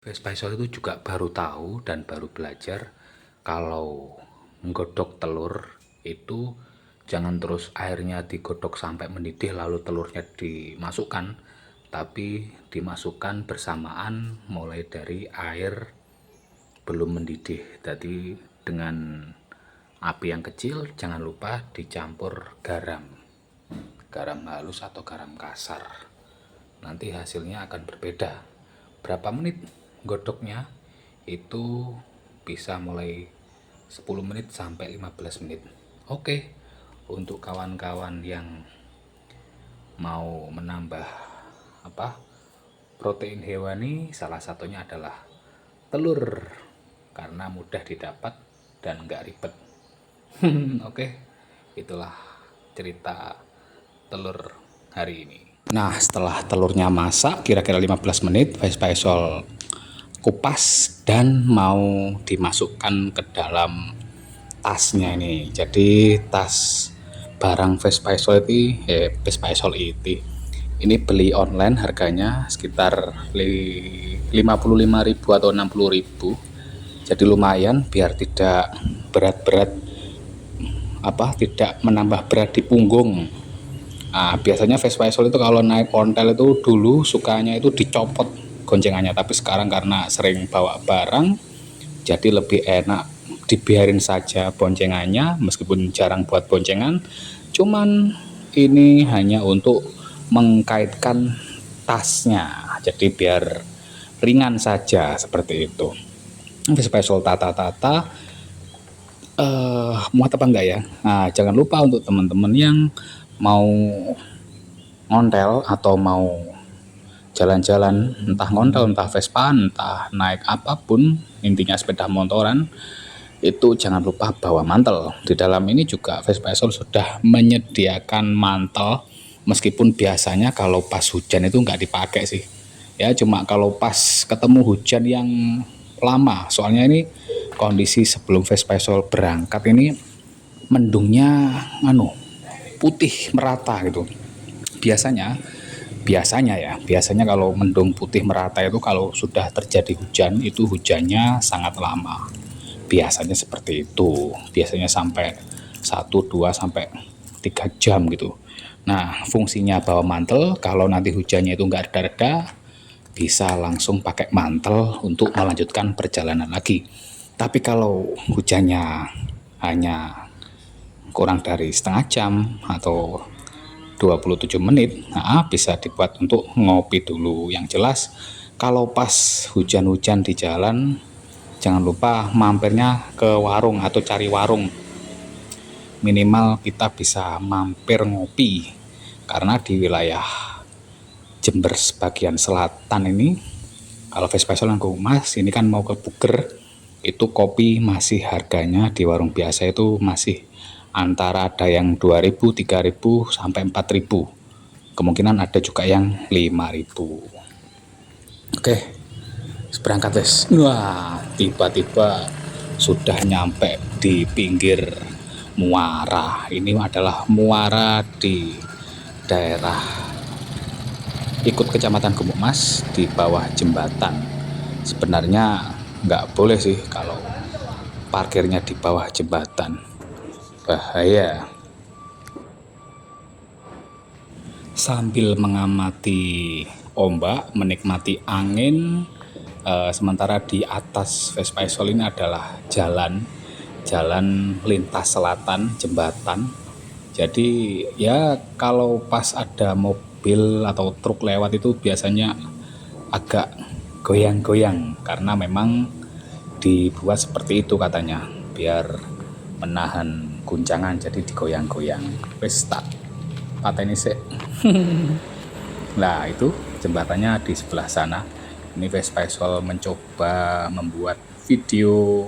Vespaisol itu juga baru tahu dan baru belajar kalau menggodok telur itu jangan terus airnya digodok sampai mendidih lalu telurnya dimasukkan, tapi dimasukkan bersamaan mulai dari air belum mendidih. Jadi dengan api yang kecil jangan lupa dicampur garam halus atau garam kasar, nanti hasilnya akan berbeda. Berapa menit godoknya itu bisa mulai 10 menit sampai 15 menit. Oke, untuk kawan-kawan yang mau menambah protein hewani, salah satunya adalah telur karena mudah didapat dan nggak ribet. Oke, itulah cerita telur hari ini. Nah, setelah telurnya masak kira-kira 15 menit, Vespaisol kupas dan mau dimasukkan ke dalam tasnya ini. Jadi tas barang Vespaisol itu Vespaisol itu ini beli online harganya sekitar 55.000 atau 60.000. Jadi lumayan biar tidak berat-berat tidak menambah berat di punggung. Nah, biasanya Vespaisol itu kalau naik ontel itu dulu sukanya itu dicopot goncengannya, tapi sekarang karena sering bawa barang jadi lebih enak dibiarin saja boncengannya meskipun jarang buat boncengan. Cuman ini hanya untuk mengkaitkan tasnya, jadi biar ringan saja seperti itu. Vespaisol tata-tata muat apa enggak ya? Nah, jangan lupa untuk teman-teman yang mau ngontel atau mau jalan-jalan, entah ngontel, entah Vespa, entah naik apapun, intinya sepeda motoran, itu jangan lupa bawa mantel. Di dalam ini juga Vespaisol sudah menyediakan mantel, meskipun biasanya kalau pas hujan itu nggak dipakai sih. Ya cuma kalau pas ketemu hujan yang lama, soalnya ini kondisi sebelum Vespaisol berangkat ini mendungnya putih merata gitu. Biasanya kalau mendung putih merata itu kalau sudah terjadi hujan itu hujannya sangat lama. Biasanya seperti itu. Biasanya sampai 1, 2 sampai 3 jam gitu. Nah, fungsinya bawa mantel kalau nanti hujannya itu nggak reda-reda, bisa langsung pakai mantel untuk melanjutkan perjalanan lagi. Tapi kalau hujannya hanya kurang dari setengah jam atau 27 menit, bisa dibuat untuk ngopi dulu. Yang jelas kalau pas hujan-hujan di jalan jangan lupa mampirnya ke warung atau cari warung, minimal kita bisa mampir ngopi. Karena di wilayah Jember sebagian selatan ini, kalau Vespaisol yang Mas ini kan mau ke Buger, itu kopi masih harganya di warung biasa itu masih antara ada yang 2.000, 3.000 sampai 4.000. Kemungkinan ada juga yang 5.000. Oke, berangkat wes. Wah, tiba-tiba sudah nyampe di pinggir muara. Ini adalah muara di daerah ikut Kecamatan Gumuk Mas di bawah jembatan. Sebenarnya nggak boleh sih kalau parkirnya di bawah jembatan, bahaya. Sambil mengamati ombak, menikmati angin, sementara di atas Vespaisol ini adalah jalan lintas selatan jembatan. Jadi ya kalau pas ada mobil atau truk lewat itu biasanya agak goyang-goyang karena memang dibuat seperti itu katanya biar menahan guncangan, jadi digoyang-goyang. Wes tak pateni sik. Nah, itu jembatannya di sebelah sana. Ini Vespaisol mencoba membuat video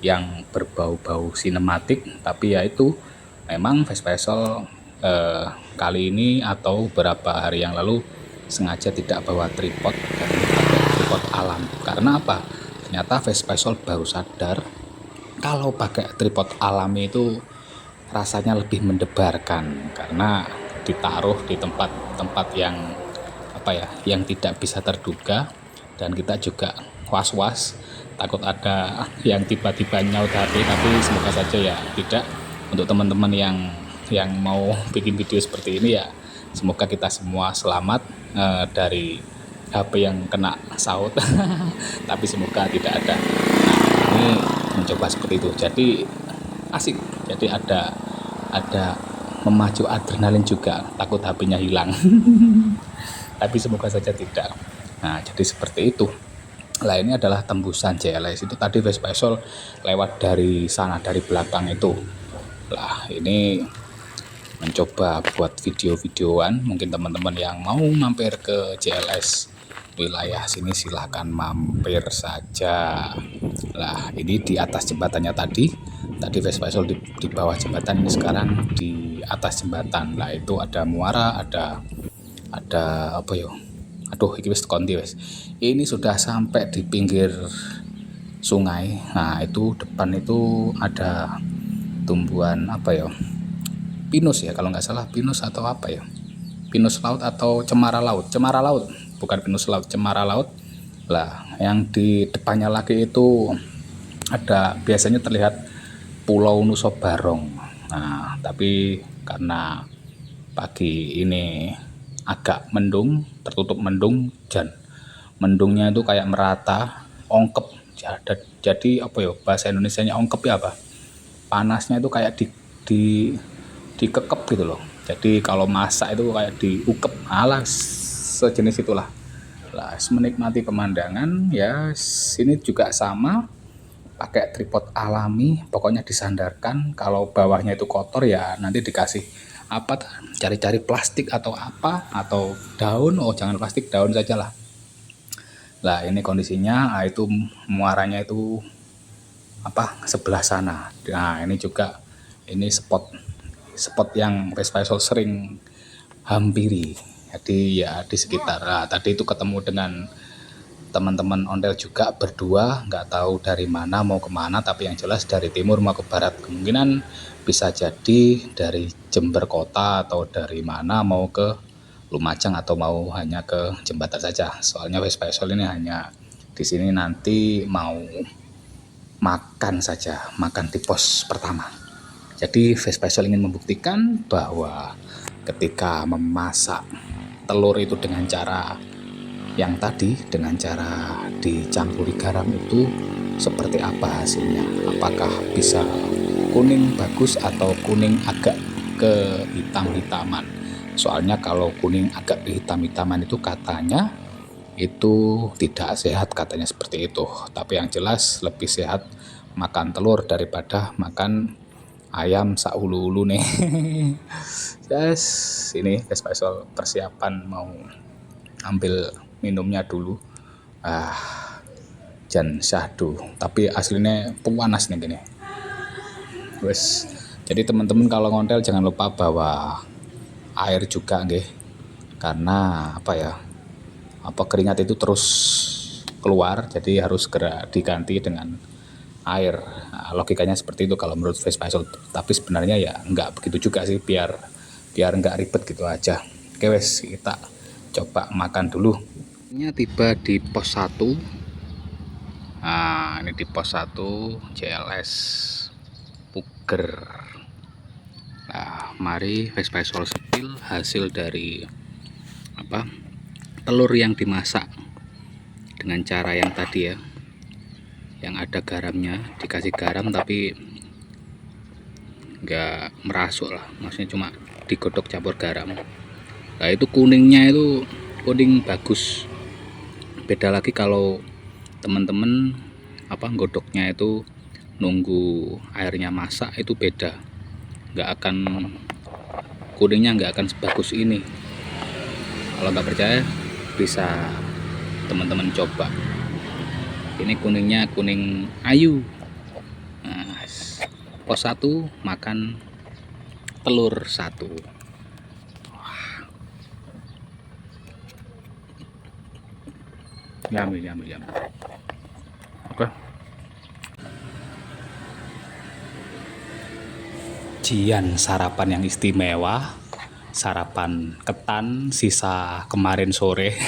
yang berbau-bau sinematik, tapi ya itu memang Vespaisol kali ini atau beberapa hari yang lalu sengaja tidak bawa tripod dan pakai tripod alam. Karena apa? Ternyata Vespaisol baru sadar kalau pakai tripod alami itu rasanya lebih mendebarkan karena ditaruh di tempat-tempat yang yang tidak bisa terduga, dan kita juga was-was, takut ada yang tiba-tiba nyaut HP, tapi semoga saja ya tidak. Untuk teman-teman yang mau bikin video seperti ini ya, semoga kita semua selamat dari HP yang kena saut. Tapi semoga tidak ada. Nah, ini mencoba seperti itu, jadi asik, jadi ada memacu adrenalin juga, takut HP-nya hilang. Tapi semoga saja tidak. Nah, jadi seperti itu. Lah, ini adalah tembusan JLS. Itu tadi Vespasol lewat dari sana, dari belakang itu. Lah, ini mencoba buat video-videoan. Mungkin teman-teman yang mau mampir ke JLS wilayah sini silahkan mampir saja. Lah, ini di atas jembatannya tadi Vespasol di bawah jembatan, ini sekarang di atas jembatan. Lah, itu ada muara, ada apa ya, aduh iki wis konti wis. Ini sudah sampai di pinggir sungai. Nah, itu depan itu ada tumbuhan apa ya, pinus ya kalau nggak salah, pinus atau apa ya, pinus laut atau cemara laut, bukan pinus laut, cemara laut. Lah, yang di depannya lagi itu ada, biasanya terlihat Pulau Nusa Barong. Nah, tapi karena pagi ini agak mendung, tertutup mendung, dan mendungnya itu kayak merata, ongkep. Jadi apa ya, bahasa Indonesianya ongkep ya apa? Panasnya itu kayak dikekep gitu loh. Jadi kalau masak itu kayak diukep, alah sejenis itulah. Lah, menikmati pemandangan ya. Sini juga sama, pakai tripod alami, pokoknya disandarkan. Kalau bawahnya itu kotor ya nanti dikasih apa, cari-cari plastik atau apa, atau daun. Oh, jangan plastik, daun saja lah. Lah, ini kondisinya, itu muaranya itu apa, sebelah sana. Nah, ini juga, ini spot yang Vespasol sering hampiri. Jadi ya di sekitar, tadi itu ketemu dengan teman-teman ondel juga berdua, nggak tahu dari mana mau kemana, tapi yang jelas dari timur mau ke barat. Kemungkinan bisa jadi dari Jember kota atau dari mana mau ke Lumajang, atau mau hanya ke jembatan saja. Soalnya Vespasol ini hanya di sini nanti mau makan saja, makan di pos pertama. Jadi Vespasol ingin membuktikan bahwa ketika memasak telur itu dengan cara yang tadi, dengan cara dicampuri garam itu seperti apa hasilnya, apakah bisa kuning bagus atau kuning agak kehitam-hitaman. Soalnya kalau kuning agak kehitam-hitaman itu katanya itu tidak sehat, katanya seperti itu. Tapi yang jelas lebih sehat makan telur daripada makan ayam saulu-ulu nih. Yes, ini Vespasol persiapan mau ambil minumnya dulu. Jan syahdu, tapi aslinya panas nih gini. Wes, jadi teman-teman kalau ngontel jangan lupa bawa air juga nggih. Karena apa ya? Keringat itu terus keluar, jadi harus segera diganti dengan air. Nah, logikanya seperti itu kalau menurut Vespasol. Tapi sebenarnya ya nggak begitu juga sih, biar nggak ribet gitu aja. Oke wes, kita coba makan dulu. Ini tiba di pos 1. Nah, ini di pos 1 JLS Puger. Nah, mari Vespasol sepil hasil dari apa, telur yang dimasak dengan cara yang tadi ya, yang ada garamnya, dikasih garam tapi nggak merasuk lah, maksudnya cuma digodok campur garam. Nah, itu kuningnya itu kuning bagus. Beda lagi kalau teman-teman godoknya itu nunggu airnya masak, itu beda, nggak akan, kuningnya nggak akan sebagus ini. Kalau nggak percaya bisa teman-teman coba. Ini kuningnya kuning ayu. Nah, pos 1 makan telur 1. Yummy. Oke. Jian sarapan yang istimewa, sarapan ketan sisa kemarin sore.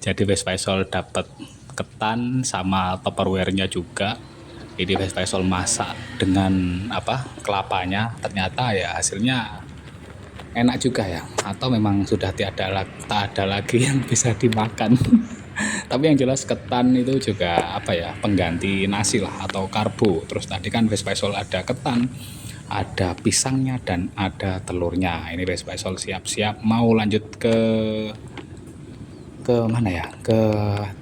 Jadi Vespasol dapat ketan sama tupperware-nya juga. Ini Vespaisol masak dengan kelapanya, ternyata ya hasilnya enak juga ya, atau memang sudah tak ada lagi yang bisa dimakan. Tapi yang jelas ketan itu juga pengganti nasi lah atau karbo. Terus tadi kan Vespaisol ada ketan, ada pisangnya dan ada telurnya. Ini Vespaisol siap-siap mau lanjut ke mana ya, ke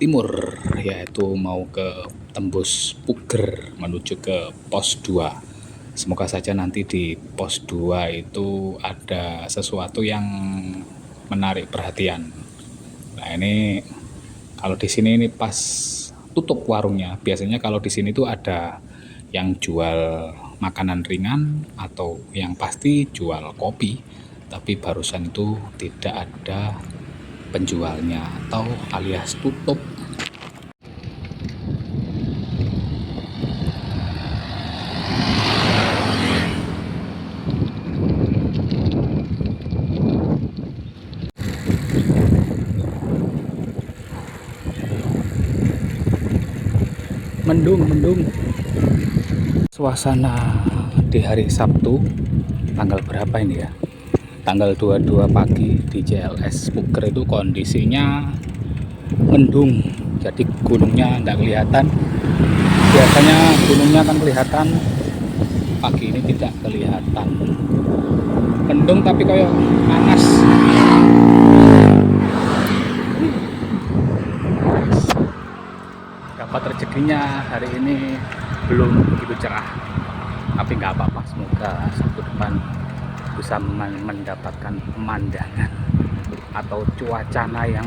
timur, yaitu mau ke tembus Puger menuju ke pos 2. Semoga saja nanti di pos 2 itu ada sesuatu yang menarik perhatian. Nah ini kalau di sini ini pas tutup warungnya. Biasanya kalau di sini tuh ada yang jual makanan ringan atau yang pasti jual kopi, tapi barusan itu tidak ada penjualnya atau alias tutup. Mendung suasana di hari Sabtu, tanggal berapa ini ya, tanggal 22 pagi di JLS Puger itu kondisinya mendung, jadi gunungnya nggak kelihatan. Biasanya gunungnya kan kelihatan, pagi ini tidak kelihatan. Mendung tapi kayak panas. Dapat rezekinya hari ini belum begitu cerah, tapi nggak apa-apa, semoga Sabtu depan bisa mendapatkan pemandangan atau cuacana yang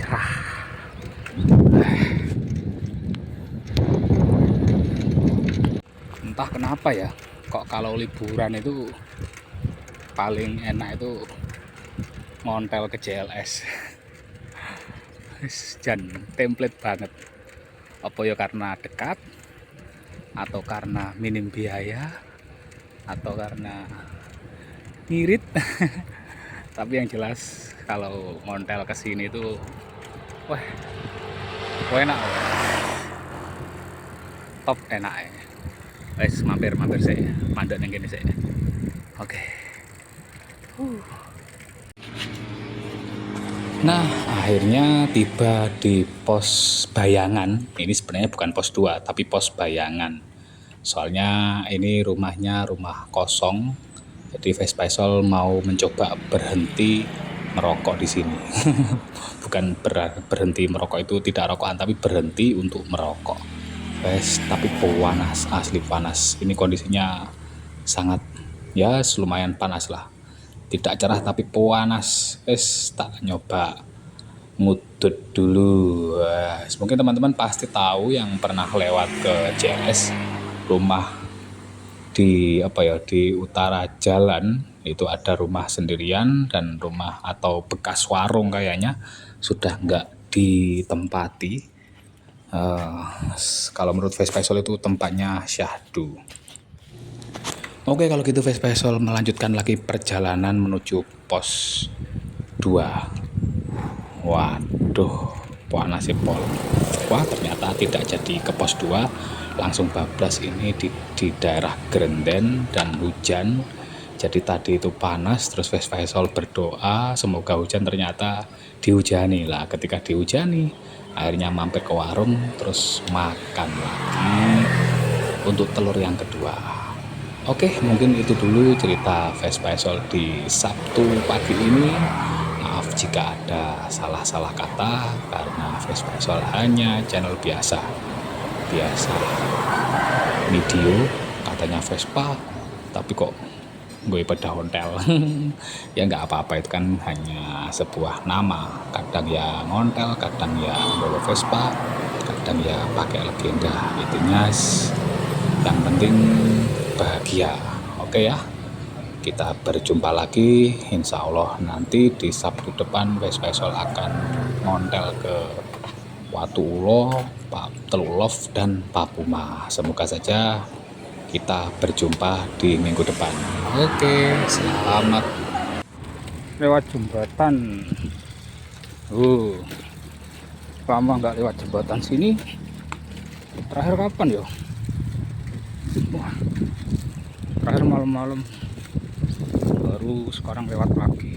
cerah. Entah kenapa ya, kok kalau liburan itu paling enak itu ngontel ke JLS. Dan template banget. Apa ya karena dekat, atau karena minim biaya, atau karena ngirit. Tapi yang jelas kalau ngontel ke sini tuh wah enak, top enak ya. Wes mampir saya, mandek yang gini saya. Oke. Nah, akhirnya tiba di pos Bayangan. Ini sebenarnya bukan pos 2, tapi pos Bayangan. Soalnya ini rumah kosong. Jadi Vespaisol mau mencoba berhenti merokok di sini. Bukan berhenti merokok itu tidak rokokan, tapi berhenti untuk merokok. Tapi panas, asli panas. Ini kondisinya sangat ya lumayan panas lah. Tidak cerah tapi panas. Tak nyoba ngudut dulu. Mungkin teman-teman pasti tahu yang pernah lewat ke JLS, rumah di di utara jalan itu ada rumah sendirian dan rumah atau bekas warung kayaknya sudah nggak ditempati. Kalau menurut Vespaisol itu tempatnya syahdu. Oke, kalau gitu Vespaisol melanjutkan lagi perjalanan menuju pos 2. Waduh, panas sih pol. Wah, ternyata tidak jadi ke pos 2, langsung bablas ini di daerah Grenden dan hujan. Jadi tadi itu panas, terus Vespaisol berdoa semoga hujan, ternyata dihujani lah. Ketika dihujani, akhirnya mampir ke warung, terus makan lagi untuk telur yang kedua. Oke, mungkin itu dulu cerita Vespaisol di Sabtu pagi ini. Maaf jika ada salah-salah kata, karena Vespaisol hanya channel biasa video, katanya Vespa, tapi kok gue pada hontel. Ya nggak apa-apa, itu kan hanya sebuah nama. Kadang ya ngontel, kadang ya bawa Vespa, kadang ya pakai legenda. Intinya yang penting bahagia. Oke ya, kita berjumpa lagi insya Allah nanti di Sabtu depan. Vespaisol akan ngontel ke Watu Ulo, Telulov dan Papuma. Semoga saja kita berjumpa di minggu depan. Oke, selamat lewat jembatan. lama nggak lewat jembatan sini. Terakhir kapan yo? Wah, terakhir malam-malam, baru sekarang lewat pagi.